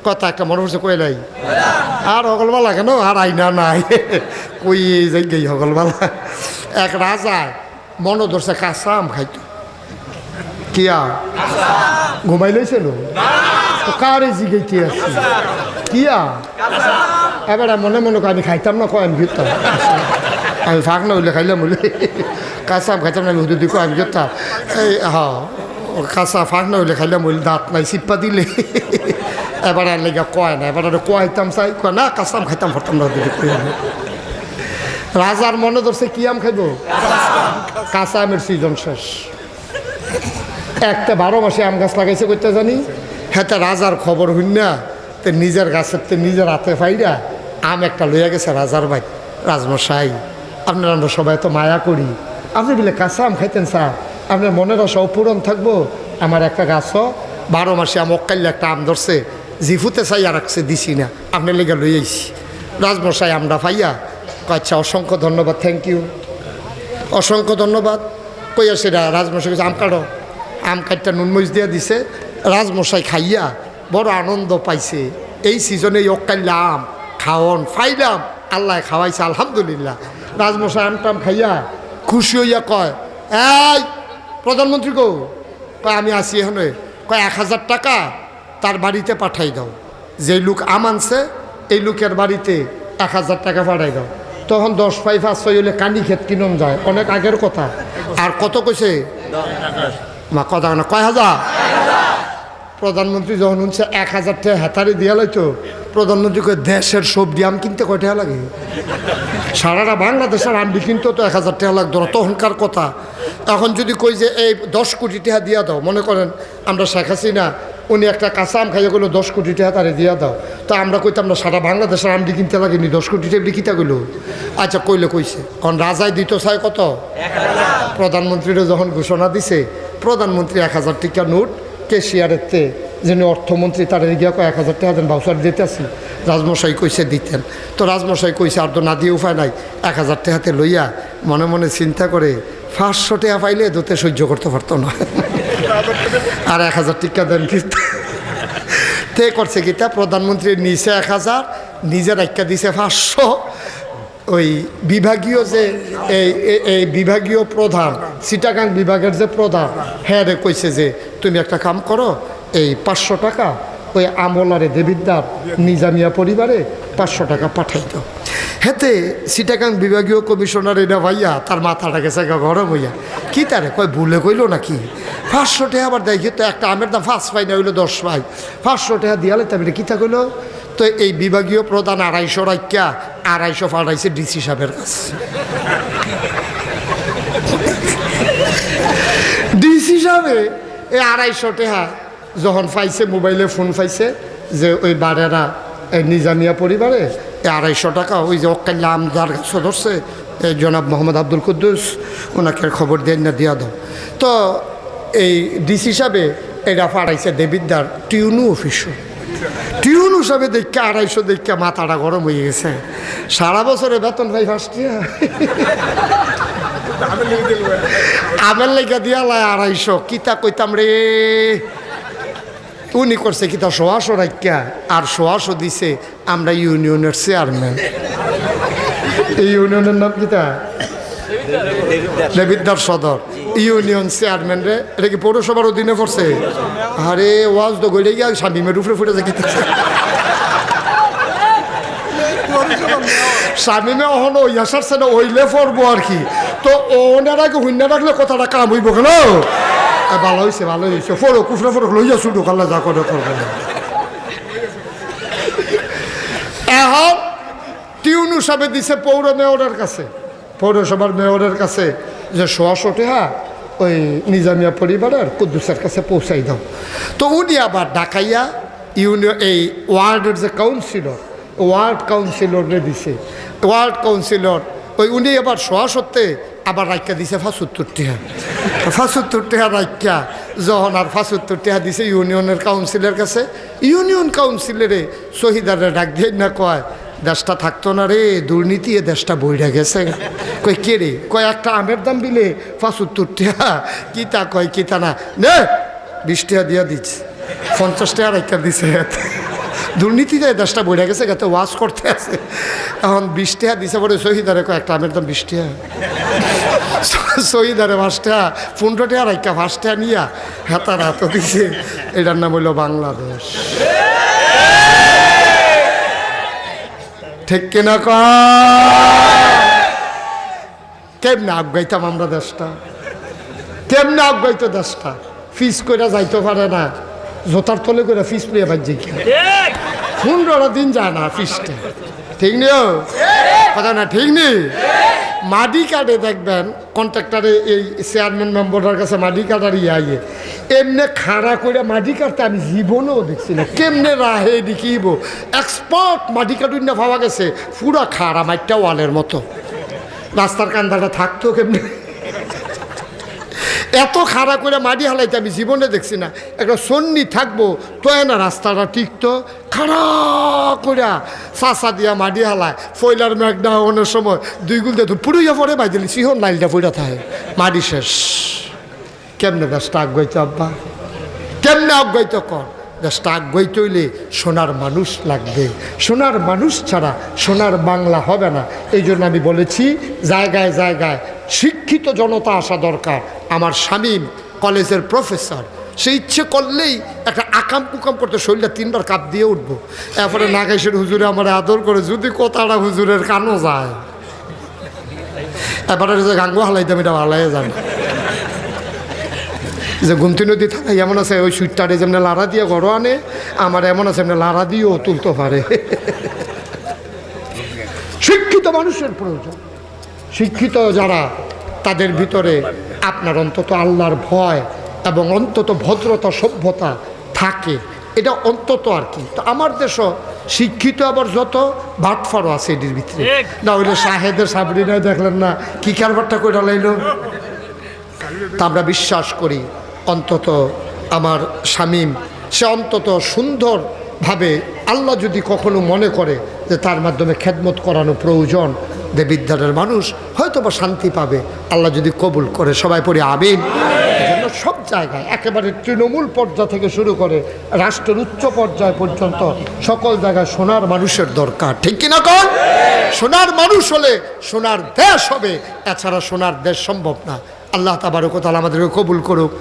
কথা একটা মনে পড়ছে কই নাই আর হগলবালা কেন আর আইনা নাই কই যাই গেই হগলবালা এক রাজা মনে ধরছে কাঁচা আম খাইতো কিয়া ঘুমাই লইছিল কারে জিগাইতে আসছি কিয়া এবার মনে মনে আমি খাইতাম না কয় আমি ঘুরতাম আমি ফাঁক না হইলে খাইলাম বলে কাঁচা আম খাইতাম না আমি হুদুদি কয় আমি ঘুরতাম এই হ্যাঁ কাঁচা ফাঁক না হইলে খাইলাম বলে দাঁত নাই চিপ্পা দিলে এবার আর লেগে কয় না এবার কয়তাম চাই কয় না কাঁচা আম খাইতাম ফরতাম না হুদুদি কই রাজার মনে ধরছে কি আম খাইব কাঁচা আমের সিজন শেষ একটা 12 মাসে আম গাছ লাগাইছে করতে জানি হ্যাঁ রাজার খবর হইন না তো নিজের গাছের তো নিজের হাতে ফাইরা আম একটা লইয়া গেছে রাজার ভাই রাজমশাই আপনারা আমরা সবাই তো মায়া করি আপনি বলে কাঁচা আম খাইতেন স্যার আপনার মনের আশা অপূরণ থাকবো আমার একটা গাছও 12 মাসে আম অকাইলে একটা আম ধরছে জিফুতে চাই আর রাখছে দিছি না আপনার লেগে লই আইছি রাজমশাই আমরা পাইয়া আচ্ছা অসংখ্য ধন্যবাদ থ্যাংক ইউ অসংখ্য ধন্যবাদ কইয়া সেটা রাজমশাই আম কাটো আম কাটটা নুনমরিচ দিয়া দিছে রাজমশাই খাইয়া বড় আনন্দ পাইছে এই সিজনে অকাইলা আম খাওয়ন ফাইলাম আল্লাহ খাওয়াইছে আলহামদুলিল্লাহ রাজমশাই আমটাম খাইয়া খুশি হইয়া কয় এই প্রধানমন্ত্রী গো কয় আমি আসি এখানে কয় 1000 টাকা তার বাড়িতে পাঠাই দাও যে লোক আম আনছে এই লোকের বাড়িতে 1000 টাকা পাঠাই দাও তখন 10 পাই 5 হইলে কানি ক্ষেত কিনন যায় অনেক আগের কথা আর কত কইছে মা কথা না কয় হাজার প্রধানমন্ত্রী যখন শুনছে 1000 টাকা হেতারে দিয়া লাইতো প্রধানমন্ত্রীকে দেশের সবজি আম কিনতে কয় টাকা লাগে সারাটা বাংলাদেশের আমবি কিনতে তো 1000 টাকা লাগতো না তখনকার কথা এখন যদি কই যে এই 10 কোটি টাকা দিয়া দাও মনে করেন আমরা শেখ হাসিনা উনি একটা কাঁচা আম খাইয়া গেলো 10 কোটি টাকা তারে দিয়া দাও তো আমরা কইতাম না সারা বাংলাদেশের আমবি কিনতে লাগেনি 10 কোটি টাকা কিতা গেলো আচ্ছা কইলে কইছে এখন রাজায় দিত চাই কত 1000 প্রধানমন্ত্রীরা যখন ঘোষণা দিছে প্রধানমন্ত্রী 1000 টাকা নোট কেশিয়ারের তে যিনি অর্থমন্ত্রী তার গিয়া কয় 1000 টাকা দেন ভাউচার দিতে আসি রাজমশাই কইছে দিতেন তো রাজমশাই কইছে আর তো না দিয়ে উপায় নাই 1000 টাকাতে লইয়া মনে মনে চিন্তা করে 500 টাকা পাইলে দোতে সহ্য করতে পারতো না আর 1000 টাকা দেন কি তে করছে কিতা প্রধানমন্ত্রী নিচে 1000 নিজের একটা দিছে 500 ওই বিভাগীয় যে এই বিভাগীয় প্রধান চিটাগাং বিভাগের যে প্রধান হ্যাঁ রে কইছে যে তুমি একটা কাম করো এই 500 টাকা ওই আমলারে দেবিদ্দার নিজামিয়া পরিবারে 500 টাকা পাঠাই দাও হেতে চিটাগাং বিভাগীয় কমিশনার এটা ভাইয়া তার মাথাটা গেছে গরম হইয়া কি তারে কয় ভুলে কইলো নাকি 500 টাকা আবার দেখি তো একটা আমের দাম 5 পাই না হইলো 10 পাই 500 টাকা দিয়ালে তারপরে কিতা কইলো তো এই বিভাগীয় প্রধান 250 রাখা 250 পাঠাইছে ডিসি সাহেবের কাছে ডিসি সাহেবে এই 250 টাকা যখন পাইছে মোবাইলে ফোন পাইছে যে ওই বাড়েরা নিজামিয়া পরিবারে 250 টাকা ওই যে অকাল্লা আমদার গাছ ধরছে জনাব মোহাম্মদ আব্দুল কুদ্দুস ওনাকে খবর দেন না দিয়া দাও তো এই ডিসি সাহেবে এটা পাঠাইছে দেবিদ্দার টিউনু অফিসও টিউন হিসাবে দেখা 250 দেখা মাথাটা গরম হয়ে গেছে সারা বছরে বেতন ভাই 5 আমের লেগে দিয়া লাই 250 কিতা কইতাম রে উনি করছে কিতা 100 রাখা আর 100 দিছে আমরা ইউনিয়নের চেয়ারম্যান এই ইউনিয়নের নাম কিতা দেবিদ্দার সদর ইউনিয়ন চেয়ারম্যান রে এটা কি পৌরসভার অধীনে পড়ছে আরে ওয়াজ তো গড়ে গিয়া স্বামীমের উপরে ফুটে যায় স্বামীমে অহনো ইয়াসারছে না ওইলে পড়বো আর কি তো ওনার আগে হুন্না রাখলে কথাটা কাম হইব কেন ভালো হয়েছে ফোরো কুফরা ফোরক লইয়া ছুটো কাল্লা যা করে করবে এখন টিউন হিসাবে দিছে পৌর মেয়রের কাছে পৌরসভার মেয়রের কাছে যে 100 টাকা ওই নিজামিয়া পরিবারের কুদ্দুসের কাছে পৌঁছাই দাও তো উনি আবার ডাকাইয়া ইউনিয়ন এই ওয়ার্ডের যে কাউন্সিলর ওয়ার্ড কাউন্সিলরে দিছে ওয়ার্ড কাউন্সিলর ওই উনি আবার 100 আবার রাইকা দিছে 75 টাকা 75 টাকা রাইকা যখন আর 75 টাকা দিছে ইউনিয়নের কাউন্সিলের কাছে ইউনিয়ন কাউন্সিলরে শহীদারে ডাক দিয়ে না কয় দেশটা থাকতো না রে দুর্নীতি এ দেশটা বইরা গেছে কই কে রে কয় একটা আমের দাম দিলে 75 টাকা কিতা কয় কিতা না নে 20 টাকা দিয়া দিচ্ছে 50 টাকা রাইকা দিছে দুর্নীতিতে দেশটা বইয়া গেছে গেতে ওয়াশ করতে আছে এখন 20 টাকা দিছে পরে শহীদারে কয়েকটা আমের দাম 20 টাকা শহীদারে 5 টাকা 15 টাকা রাইকা 5 টাকা নিয়া হেতার হাত দিছে এটার নাম হইল বাংলাদেশ ঠিক কিনা কেমনে আগাইতাম আমরা দেশটা কেমনে আগাইতো দেশটা ফিস করে যাইতে পারে না জোতার তলে করে ফিস নিয়ে বাজি 15 দিন যায় না ফিসটা ঠিক নেই কথা না ঠিক নেই মাটি কার্ডে দেখবেন কন্ট্রাক্টারে এই চেয়ারম্যান মেম্বারের কাছে মাটি কাটার ইয়ে এমনি খাড়া করে মাটি কাটতে আমি জীবনেও দেখছি না কেমনে রাহে দেখিব এক্সপার্ট মাটি কাটুন না পাওয়া গেছে পুরা খাড়া মাটিটা ওয়ালের মতো রাস্তার কান্দাটা থাকতো কেমনি এত খাড়া করে মাটি হালাইতে আমি জীবনে দেখছি না একটা সন্নি থাকবো তো না রাস্তাটা টিকতো খাড়া করে চাষা দিয়া মাটি হালায় ফয়লার মেঘনা অনেক সময় 2 গুল দিয়ে পুরুইয়া পরে বাইদিলি সিহন লাইলটা পড়া থাকে মাটি শেষ কেমনে দেশটা আগাইতো আব্বা কেমনে আগাইতো কর দেশটা আগাইতে হইলে সোনার মানুষ লাগবে সোনার মানুষ ছাড়া সোনার বাংলা হবে না এই জন্য আমি বলেছি জায়গায় জায়গায় শিক্ষিত জনতা আসা দরকার আমার শামীম কলেজের প্রফেসর সে ইচ্ছে করলেই একটা আকাম কুকাম করতে শরীরটা 3বার কাপ দিয়ে উঠবো এরপরে নাগেশের হুজুরে আমার আদর করে যদি কথাটা হুজুরের কানও যায় এবারে যে গাঙ্গো হালাইতাম এটা হালাই যান যে গুমতি নদী থাকে এমন আছে ওই সুইটটারে যেমন লাড়া দিয়ে গড়ো আনে আমার এমন আছে এমনি লাড়া দিয়েও তুলতে পারে শিক্ষিত মানুষের প্রয়োজন শিক্ষিত যারা তাদের ভিতরে আপনার অন্তত আল্লাহর ভয় এবং অন্তত ভদ্রতা সভ্যতা থাকে এটা অন্তত আর কি তো আমার দেশও শিক্ষিত আবার যত বাটফারও আছে এটির ভিতরে না হইলে শাহেদের সাবরিনায় দেখলেন না কি কারবারটা করে লাইল তা আমরা বিশ্বাস করি অন্তত আমার শামীম সে অন্তত সুন্দরভাবে আল্লাহ যদি কখনো মনে করে যে তার মাধ্যমে খেদমত করানো প্রয়োজন দেবিদ্যারের মানুষ হয়তো বা শান্তি পাবে আল্লাহ যদি কবুল করে সবাই পড়ে আমিন এজন্য সব জায়গায় একেবারে তৃণমূল পর্যায় থেকে শুরু করে রাষ্ট্রের উচ্চ পর্যায় পর্যন্ত সকল জায়গায় সোনার মানুষের দরকার ঠিক কিনা কর সোনার মানুষ হলে সোনার দেশ হবে এছাড়া সোনার দেশ সম্ভব না আল্লাহ তাবারক ওয়া তাআলা আমাদেরকে কবুল করুক